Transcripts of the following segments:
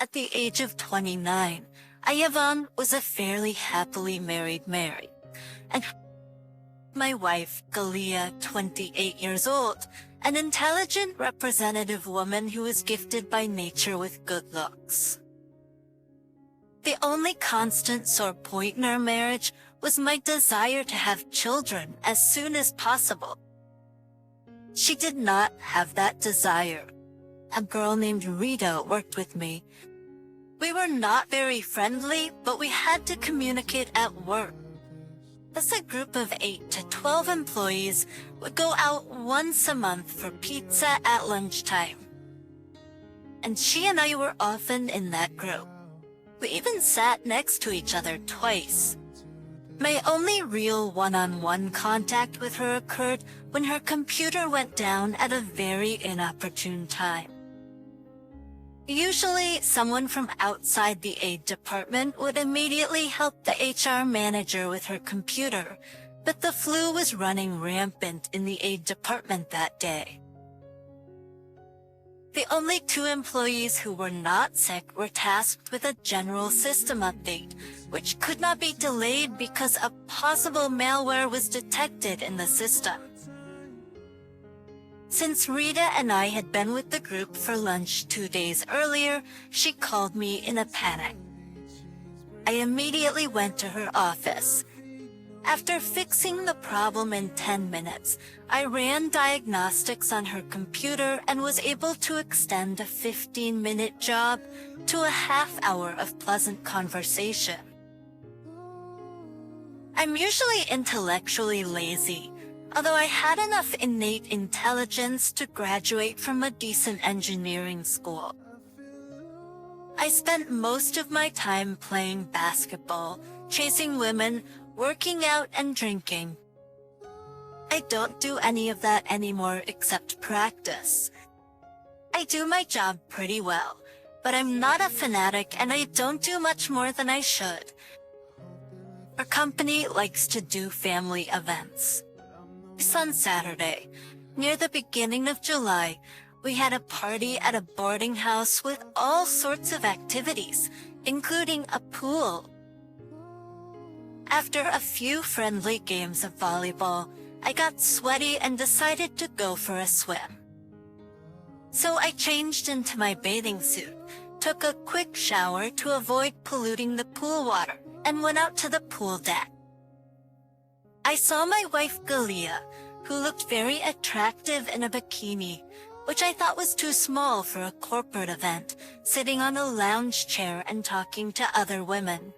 At the age of 29, Ayavan was a fairly happily married Mary, and my wife, Galia, 28 years old, an intelligent, representative woman who was gifted by nature with good looks. The only constant sore point in our marriage was my desire to have children as soon as possible. She did not have that desire. A girl named Rita worked with me. We were not very friendly, but we had to communicate at work. As a group of 8 to 12 employees would go out once a month for pizza at lunchtime. And she and I were often in that group. We even sat next to each other twice. My only real one-on-one contact with her occurred when her computer went down at a very inopportune time. Usually, someone from outside the aid department would immediately help the HR manager with her computer, but the flu was running rampant in the aid department that day. The only 2 employees who were not sick were tasked with a general system update, which could not be delayed because a possible malware was detected in the system. Since Rita and I had been with the group for lunch 2 days earlier, she called me in a panic. I immediately went to her office. After fixing the problem in 10 minutes, I ran diagnostics on her computer and was able to extend a 15-minute job to a half-hour of pleasant conversation. I'm usually intellectually lazy, although I had enough innate intelligence to graduate from a decent engineering school. I spent most of my time playing basketball, chasing women, working out, and drinking. I don't do any of that anymore except practice. I do my job pretty well, but I'm not a fanatic and I don't do much more than I should. Our company likes to do family events. On Saturday, near the beginning of July, we had a party at a boarding house with all sorts of activities, including a pool. After a few friendly games of volleyball, I got sweaty and decided to go for a swim. So I changed into my bathing suit, took a quick shower to avoid polluting the pool water, and went out to the pool deck. I saw my wife Galia, who looked very attractive in a bikini, which I thought was too small for a corporate event, sitting on a lounge chair and talking to other women.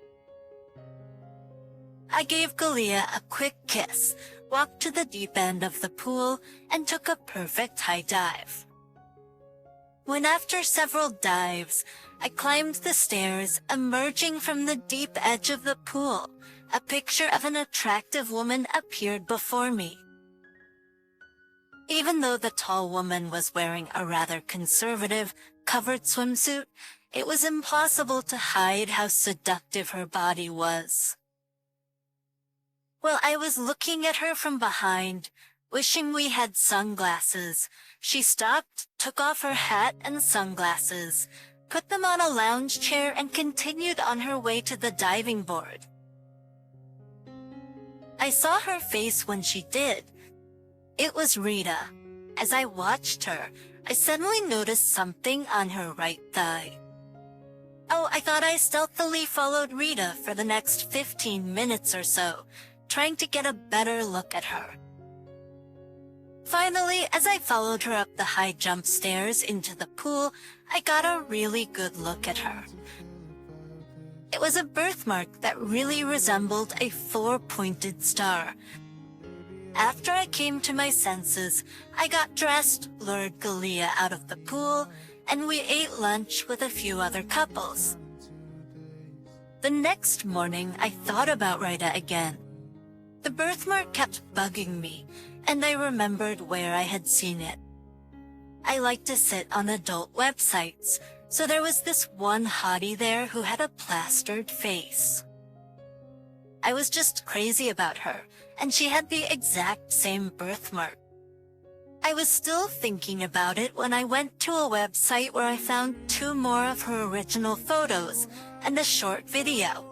I gave Galia a quick kiss, walked to the deep end of the pool, and took a perfect high dive. When after several dives, I climbed the stairs, emerging from the deep edge of the pool, a picture of an attractive woman appeared before me. Even though the tall woman was wearing a rather conservative, covered swimsuit, it was impossible to hide how seductive her body was. While I was looking at her from behind, wishing we had sunglasses, she stopped, took off her hat and sunglasses, put them on a lounge chair and continued on her way to the diving board. I saw her face when she did. It was Rita. As I watched her, I suddenly noticed something on her right thigh. Oh, I thought I stealthily followed Rita for the next 15 minutes or so, trying to get a better look at her. Finally, as I followed her up the high jump stairs into the pool, I got a really good look at her. It was a birthmark that really resembled a 4-pointed star. After I came to my senses, I got dressed, lured Galia out of the pool, and we ate lunch with a few other couples. The next morning, I thought about Rita again. The birthmark kept bugging me, and I remembered where I had seen it. I like to sit on adult websites, so there was this one hottie there who had a plastered face. I was just crazy about her, and she had the exact same birthmark. I was still thinking about it when I went to a website where I found 2 more of her original photos and a short video.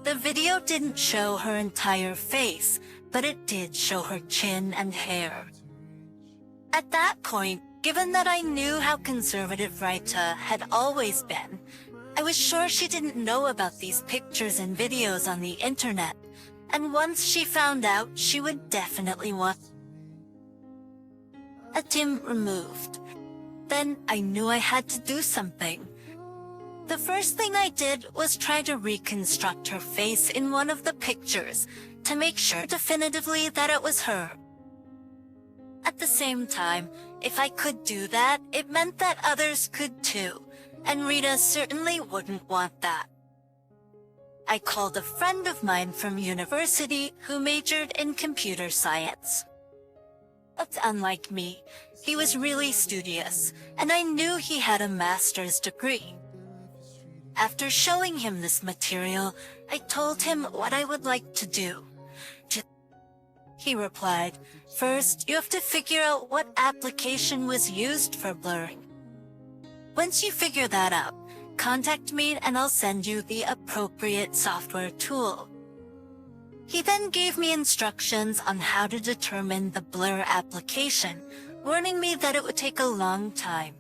The video didn't show her entire face, but it did show her chin and hair. At that point, given that I knew how conservative Rita had always been, I was sure she didn't know about these pictures and videos on the internet, and once she found out, she would definitely want a Tim removed. Then I knew I had to do something. The first thing I did was try to reconstruct her face in one of the pictures to make sure definitively that it was her. At the same time, if I could do that, it meant that others could too, and Rita certainly wouldn't want that. I called a friend of mine from university who majored in computer science. But unlike me, he was really studious, and I knew he had a master's degree. After showing him this material, I told him what I would like to do. He replied, "First, you have to figure out what application was used for blurring. Once you figure that out, contact me and I'll send you the appropriate software tool." He then gave me instructions on how to determine the blur application, warning me that it would take a long time.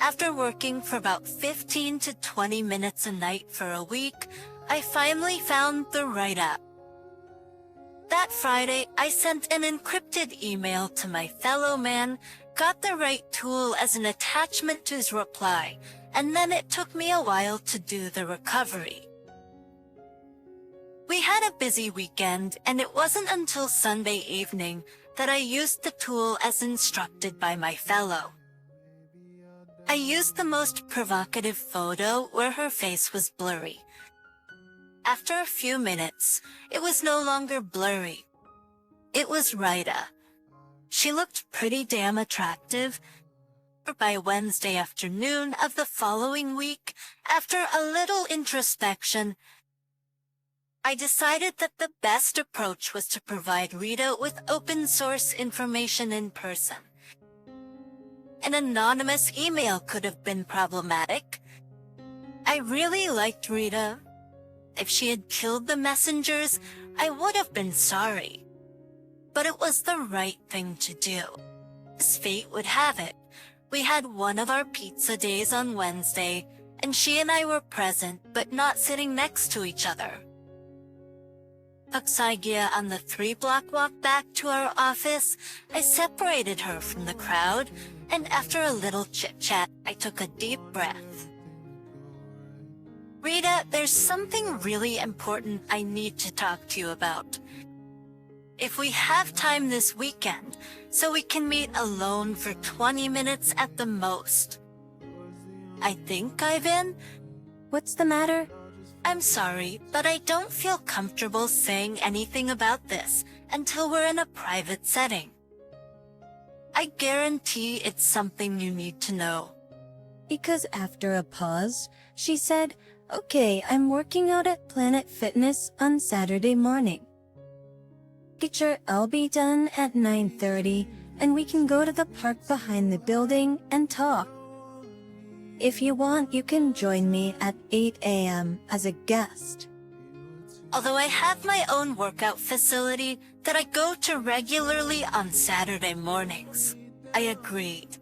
After working for about 15 to 20 minutes a night for a week, I finally found the right app. That Friday, I sent an encrypted email to my fellow man, got the right tool as an attachment to his reply, and then it took me a while to do the recovery. We had a busy weekend, and it wasn't until Sunday evening that I used the tool as instructed by my fellow. I used the most provocative photo where her face was blurry. After a few minutes, it was no longer blurry. It was Rita. She looked pretty damn attractive. By Wednesday afternoon of the following week, after a little introspection, I decided that the best approach was to provide Rita with open source information in person. An anonymous email could have been problematic. I really liked Rita. If she had killed the messengers, I would have been sorry. But it was the right thing to do. As fate would have it, we had one of our pizza days on Wednesday, and she and I were present but not sitting next to each other. Paksaigia on the 3-block walk back to our office, I separated her from the crowd, and after a little chit-chat, I took a deep breath. "Rita, there's something really important I need to talk to you about. If we have time this weekend, so we can meet alone for 20 minutes at the most." "I think, Ivan?" What's the matter? "I'm sorry, but I don't feel comfortable saying anything about this until we're in a private setting. I guarantee it's something you need to know." Because after a pause, she said, "Okay, I'm working out at Planet Fitness on Saturday morning. Teacher, I'll be done at 9:30, and we can go to the park behind the building and talk. If you want, you can join me at 8 a.m. as a guest." Although I have my own workout facility that I go to regularly on Saturday mornings, I agreed.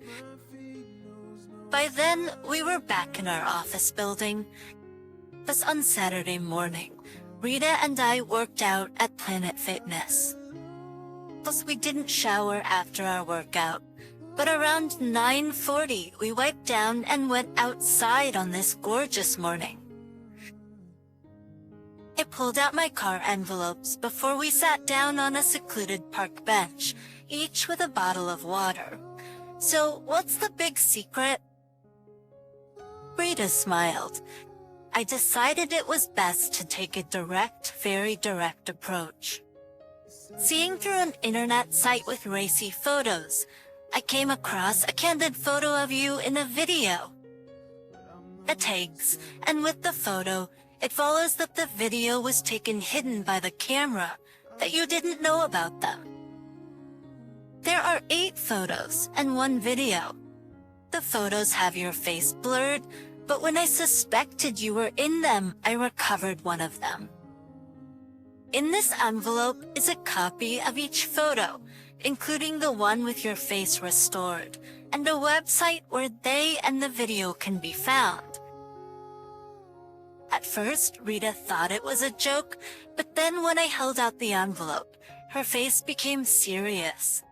By then, we were back in our office building. Thus on Saturday morning, Rita and I worked out at Planet Fitness. Plus, we didn't shower after our workout, but around 9:40, we wiped down and went outside on this gorgeous morning. I pulled out my car envelopes before we sat down on a secluded park bench, each with a bottle of water. "So, what's the big secret?" Rita smiled. I decided it was best to take a direct, very direct approach. Seeing through an internet site with racy photos, I came across a candid photo of you in a video. It takes, and with the photo, it follows that the video was taken hidden by the camera, that you didn't know about them. There are 8 photos and 1 video. The photos have your face blurred, but when I suspected you were in them, I recovered one of them. In this envelope is a copy of each photo, including the one with your face restored, and a website where they and the video can be found. At first, Rita thought it was a joke, but then when I held out the envelope, her face became serious.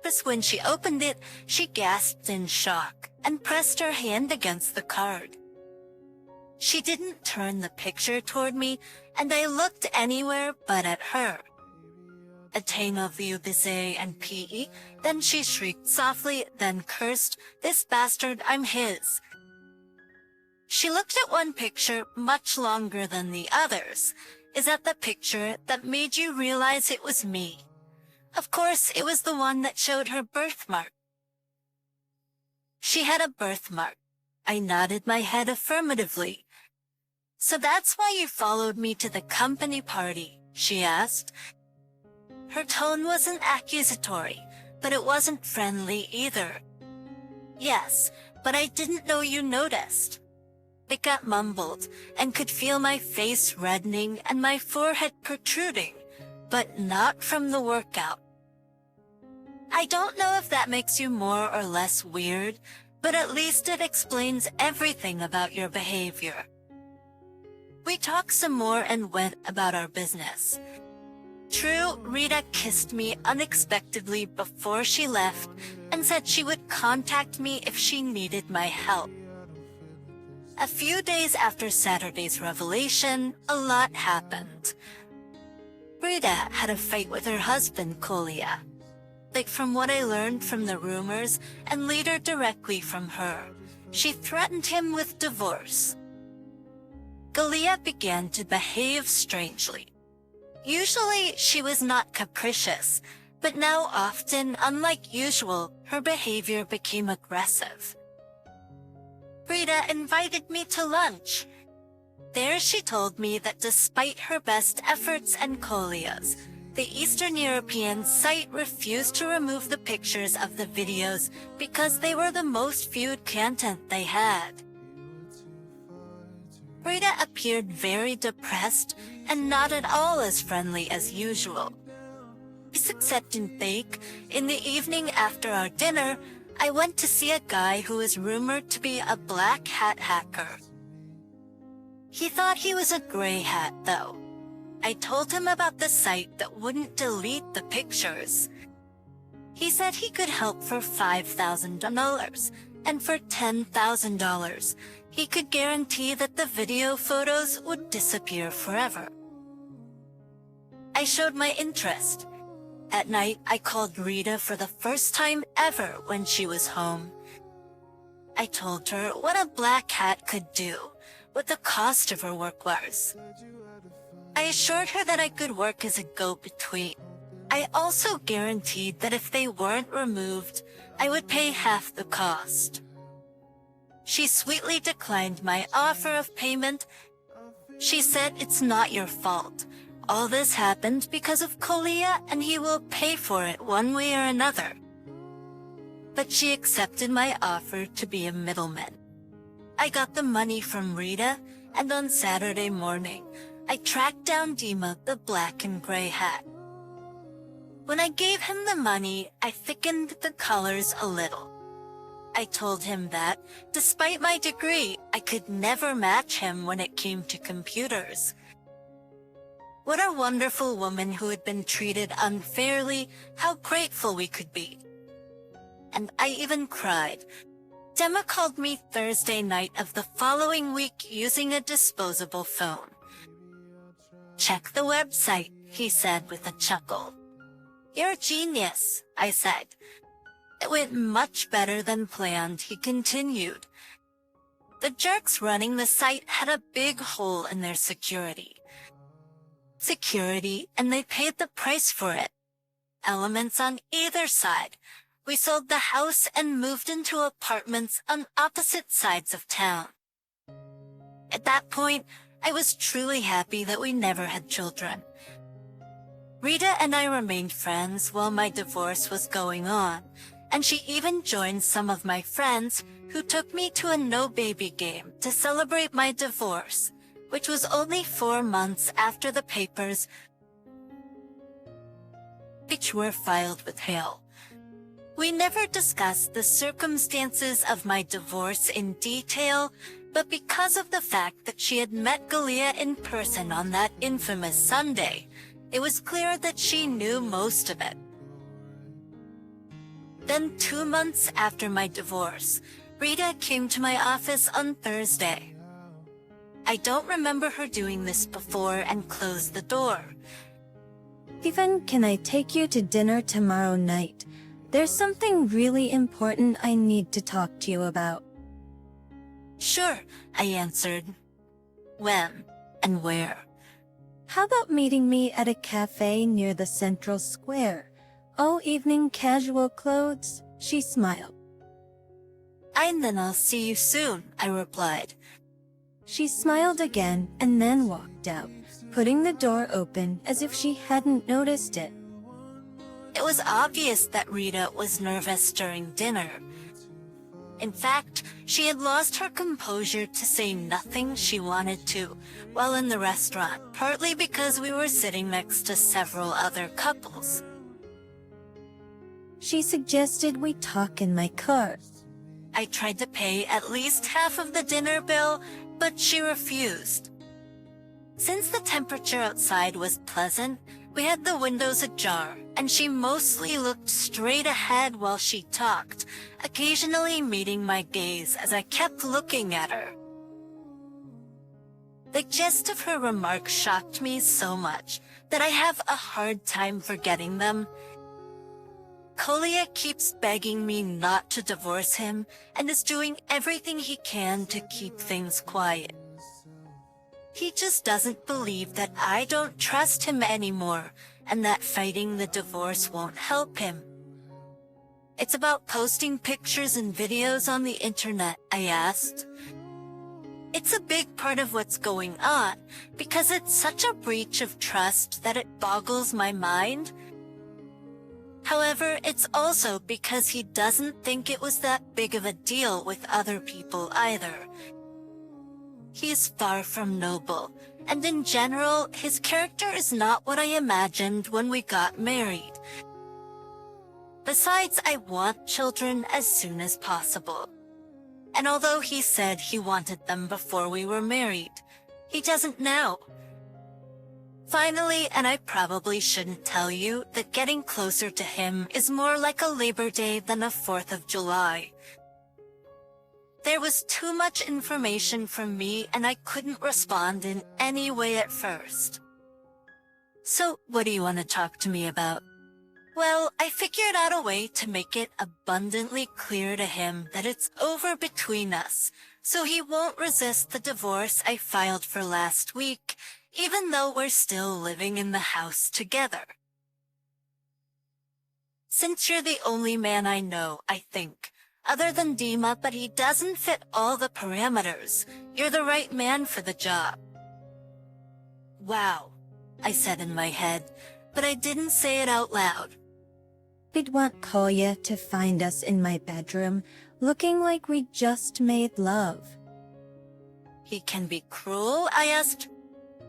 But when she opened it, she gasped in shock and pressed her hand against the card. She didn't turn the picture toward me, and I looked anywhere but at her. Attain of you bise and pe, then she shrieked softly, then cursed, "This bastard, I'm his." She looked at one picture much longer than the others. Is that the picture that made you realize it was me? Of course, it was the one that showed her birthmark. She had a birthmark. I nodded my head affirmatively. "So that's why you followed me to the company party?" she asked. Her tone wasn't accusatory, but it wasn't friendly either. "Yes, but I didn't know you noticed." I got mumbled and could feel my face reddening and my forehead protruding, but not from the workout. I don't know if that makes you more or less weird, but at least it explains everything about your behavior. We talked some more and went about our business. True, Rita kissed me unexpectedly before she left and said she would contact me if she needed my help. A few days after Saturday's revelation, a lot happened. Rita had a fight with her husband, Kolia. Like from what I learned from the rumors and later directly from her, she threatened him with divorce. Kalia began to behave strangely. Usually she was not capricious, but now often, unlike usual, her behavior became aggressive. Rita invited me to lunch. There she told me that despite her best efforts and Kolia's, the Eastern European site refused to remove the pictures of the videos because they were the most viewed content they had. Rita appeared very depressed and not at all as friendly as usual. Except in fake, in the evening after our dinner, I went to see a guy who is rumored to be a black hat hacker. He thought he was a gray hat, though. I told him about the site that wouldn't delete the pictures. He said he could help for $5,000, and for $10,000, he could guarantee that the video photos would disappear forever. I showed my interest. At night, I called Rita for the first time ever when she was home. I told her what a black hat could do, what the cost of her work was. I assured her that I could work as a go-between. I also guaranteed that if they weren't removed, I would pay half the cost. She sweetly declined my offer of payment. She said, "It's not your fault. All this happened because of Kolia, and he will pay for it one way or another." But she accepted my offer to be a middleman. I got the money from Rita, and on Saturday morning, I tracked down Dima, the black and gray hat. When I gave him the money, I thickened the colors a little. I told him that, despite my degree, I could never match him when it came to computers. What a wonderful woman who had been treated unfairly, how grateful we could be. And I even cried. Dima called me Thursday night of the following week using a disposable phone. "Check the website," he said with a chuckle. "You're a genius," I said. "It went much better than planned," he continued. The jerks running the site had a big hole in their security. And they paid the price for it. Elements on either side. We sold the house and moved into apartments on opposite sides of town. At that point, I was truly happy that we never had children. Rita and I remained friends while my divorce was going on, and she even joined some of my friends who took me to a no-baby game to celebrate my divorce, which was only 4 months after the papers which were filed with Hale. We never discussed the circumstances of my divorce in detail, but because of the fact that she had met Galia in person on that infamous Sunday, it was clear that she knew most of it. Then 2 months after my divorce, Rita came to my office on Thursday. I don't remember her doing this before and closed the door. Stephen, can I take you to dinner tomorrow night? There's something really important I need to talk to you about. Sure, I answered. When and where? How about meeting me at a cafe near the central square? All evening casual clothes? She smiled. And then I'll see you soon, I replied. She smiled again and then walked out, putting the door open as if she hadn't noticed it. It was obvious that Rita was nervous during dinner. In fact, she had lost her composure to say nothing she wanted to while in the restaurant, partly because we were sitting next to several other couples. She suggested we talk in my car. I tried to pay at least half of the dinner bill, but she refused. Since the temperature outside was pleasant, we had the windows ajar, and she mostly looked straight ahead while she talked, occasionally meeting my gaze as I kept looking at her. The gist of her remarks shocked me so much that I have a hard time forgetting them. Galia keeps begging me not to divorce him and is doing everything he can to keep things quiet. He just doesn't believe that I don't trust him anymore and that fighting the divorce won't help him. It's about posting pictures and videos on the internet, I asked. It's a big part of what's going on because it's such a breach of trust that it boggles my mind. However, it's also because he doesn't think it was that big of a deal with other people either. He is far from noble, and in general, his character is not what I imagined when we got married. Besides, I want children as soon as possible. And although he said he wanted them before we were married, he doesn't now. Finally, and I probably shouldn't tell you, that getting closer to him is more like a Labor Day than a 4th of July. There was too much information from me and I couldn't respond in any way at first. So, what do you want to talk to me about? Well, I figured out a way to make it abundantly clear to him that it's over between us, so he won't resist the divorce I filed for last week, even though we're still living in the house together. Since you're the only man I know, I think, other than Dima, but he doesn't fit all the parameters, you're the right man for the job. Wow, I said in my head, but I didn't say it out loud. I'd want Galia to find us in my bedroom, looking like we just made love. He can be cruel, I asked.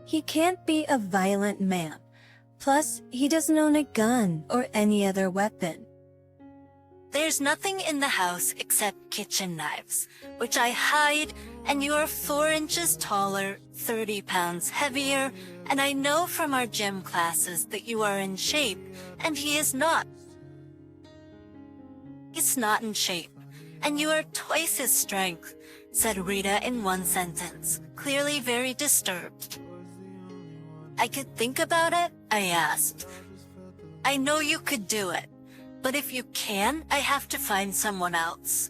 He can't be a violent man. Plus, he doesn't own a gun or any other weapon. There's nothing in the house except kitchen knives, which I hide, and you are 4 inches taller, 30 pounds heavier, and I know from our gym classes that you are in shape, and he is not. He's not in shape, and you are twice his strength, said Rita in one sentence, clearly very disturbed. I could think about it, I asked. I know you could do it. But if you can, I have to find someone else.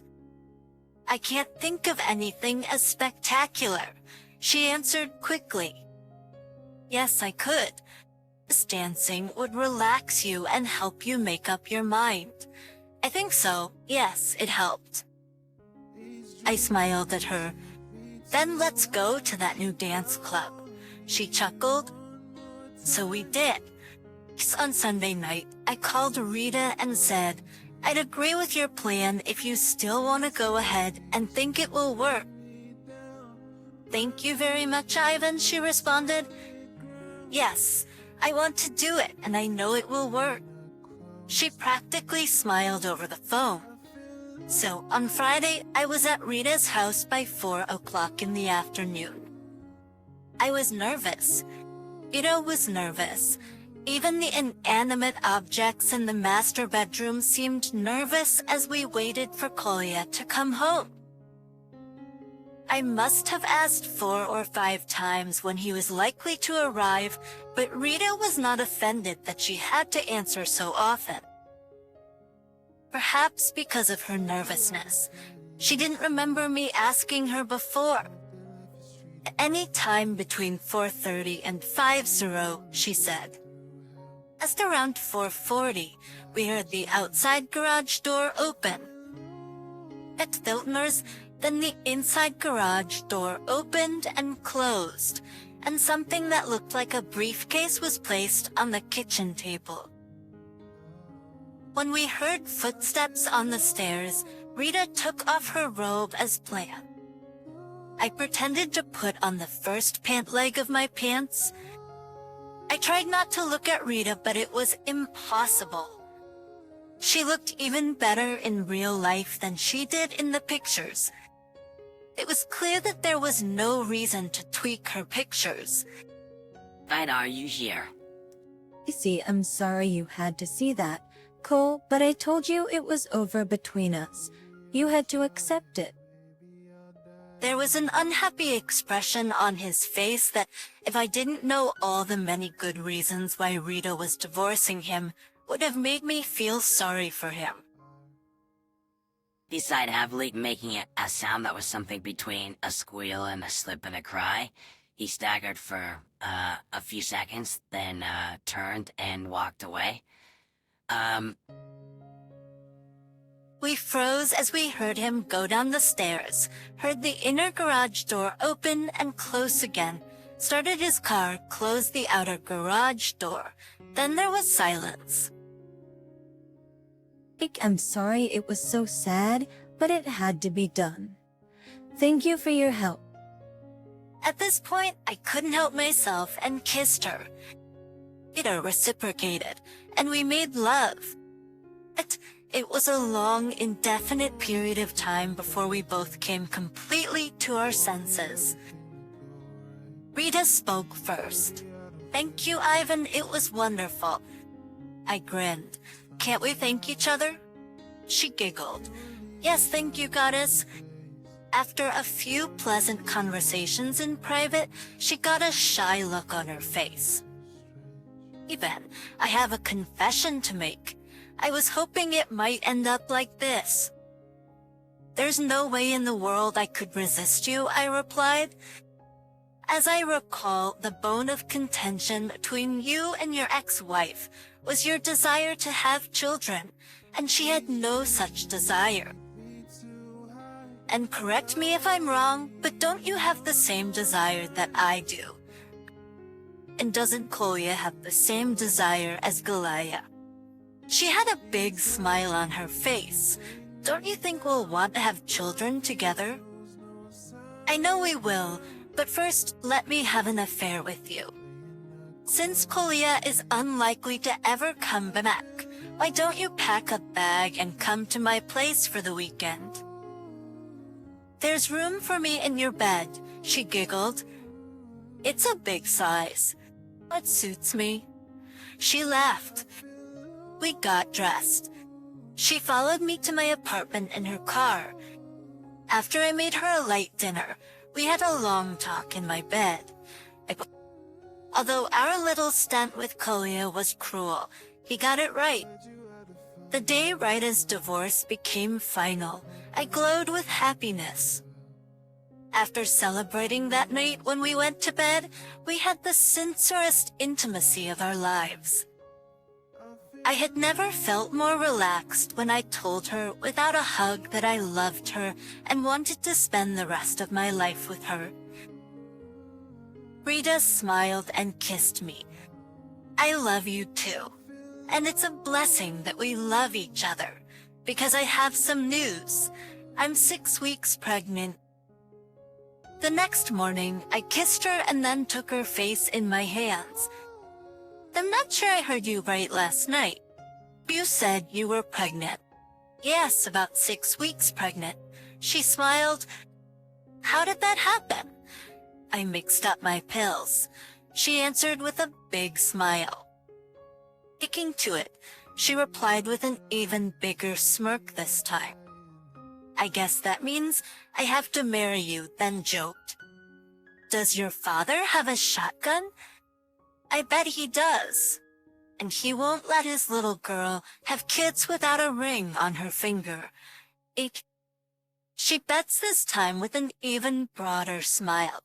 I can't think of anything as spectacular, she answered quickly. Yes, I could. This dancing would relax you and help you make up your mind. I think so, yes, it helped. I smiled at her. Then let's go to that new dance club. She chuckled. So we did. On Sunday night, I called Rita and said, I'd agree with your plan if you still want to go ahead and think it will work. Thank you very much, Ivan, she responded. Yes, I want to do it and I know it will work. She practically smiled over the phone. So on Friday, I was at Rita's house by 4 o'clock in the afternoon. I was nervous. Rita was nervous. Even the inanimate objects in the master bedroom seemed nervous as we waited for Kolya to come home. I must have asked 4 or 5 times when he was likely to arrive, but Rita was not offended that she had to answer so often. Perhaps because of her nervousness, she didn't remember me asking her before. Any time between 4:30 and 5:00, she said. Just around 4:40, we heard the outside garage door open. At Thiltner's, then the inside garage door opened and closed, and something that looked like a briefcase was placed on the kitchen table. When we heard footsteps on the stairs, Rita took off her robe as planned. I pretended to put on the first pant leg of my pants. I tried not to look at Rita, but it was impossible. She looked even better in real life than she did in the pictures. It was clear that there was no reason to tweak her pictures. Why are you here? Casey, I'm sorry you had to see that, Cole, but I told you it was over between us. You had to accept it. There was an unhappy expression on his face that, if I didn't know all the many good reasons why Rita was divorcing him, would have made me feel sorry for him. He sighed heavily, making a sound that was something between a squeal and a slip and a cry. He staggered for a few seconds, then turned and walked away. We froze as we heard him go down the stairs, heard the inner garage door open and close again, started his car, closed the outer garage door. Then there was silence. I'm sorry it was so sad, but it had to be done. Thank you for your help. At this point, I couldn't help myself and kissed her. Rita reciprocated, and we made love. It was a long, indefinite period of time before we both came completely to our senses. Rita spoke first. Thank you, Ivan, it was wonderful. I grinned. Can't we thank each other? She giggled. Yes, thank you, goddess. After a few pleasant conversations in private, she got a shy look on her face. Ivan, I have a confession to make. I was hoping it might end up like this. There's no way in the world I could resist you, I replied. As I recall, the bone of contention between you and your ex-wife was your desire to have children, and she had no such desire. And correct me if I'm wrong, but don't you have the same desire that I do? And doesn't Kolya have the same desire as Galaya? She had a big smile on her face. Don't you think we'll want to have children together? I know we will, but first let me have an affair with you. Since Kolya is unlikely to ever come back, why don't you pack a bag and come to my place for the weekend? There's room for me in your bed, she giggled. It's a big size. It suits me. She laughed. We got dressed. She followed me to my apartment in her car. After I made her a light dinner, we had a long talk in my bed. Although our little stunt with Kolya was cruel, he got it right. The day Rita's divorce became final, I glowed with happiness. After celebrating that night when we went to bed, we had the sincerest intimacy of our lives. I had never felt more relaxed when I told her without a hug that I loved her and wanted to spend the rest of my life with her. Rita smiled and kissed me. I love you too. And it's a blessing that we love each other, because I have some news. I'm 6 weeks pregnant. The next morning, I kissed her and then took her face in my hands. I'm not sure I heard you right last night. You said you were pregnant. Yes, about 6 weeks pregnant. She smiled. How did that happen? I mixed up my pills. She answered with a big smile. Sticking to it, she replied with an even bigger smirk this time. I guess that means I have to marry you, then joked. Does your father have a shotgun? I bet he does. And he won't let his little girl have kids without a ring on her finger. She bets this time with an even broader smile.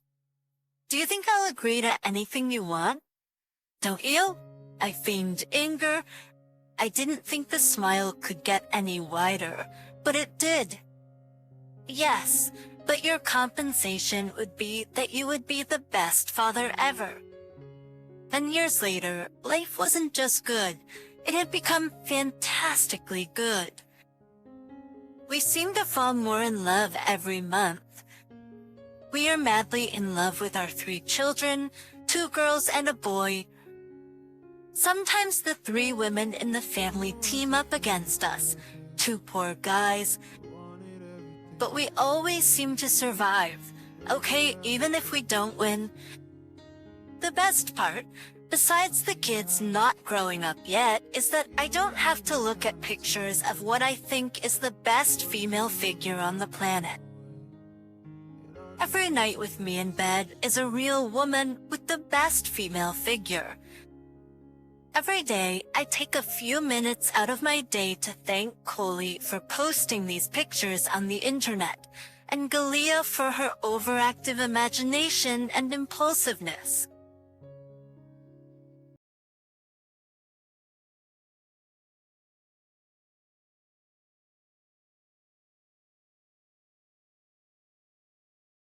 Do you think I'll agree to anything you want? Don't you? I feigned anger. I didn't think the smile could get any wider, but it did. Yes, but your compensation would be that you would be the best father ever. 10 years later, life wasn't just good. It had become fantastically good. We seem to fall more in love every month. We are madly in love with our 3 children, 2 girls and a boy. Sometimes the 3 women in the family team up against us, 2 poor guys. But we always seem to survive, okay, even if we don't win. The best part, besides the kids not growing up yet, is that I don't have to look at pictures of what I think is the best female figure on the planet. Every night with me in bed is a real woman with the best female figure. Every day, I take a few minutes out of my day to thank Coley for posting these pictures on the internet, and Galia for her overactive imagination and impulsiveness.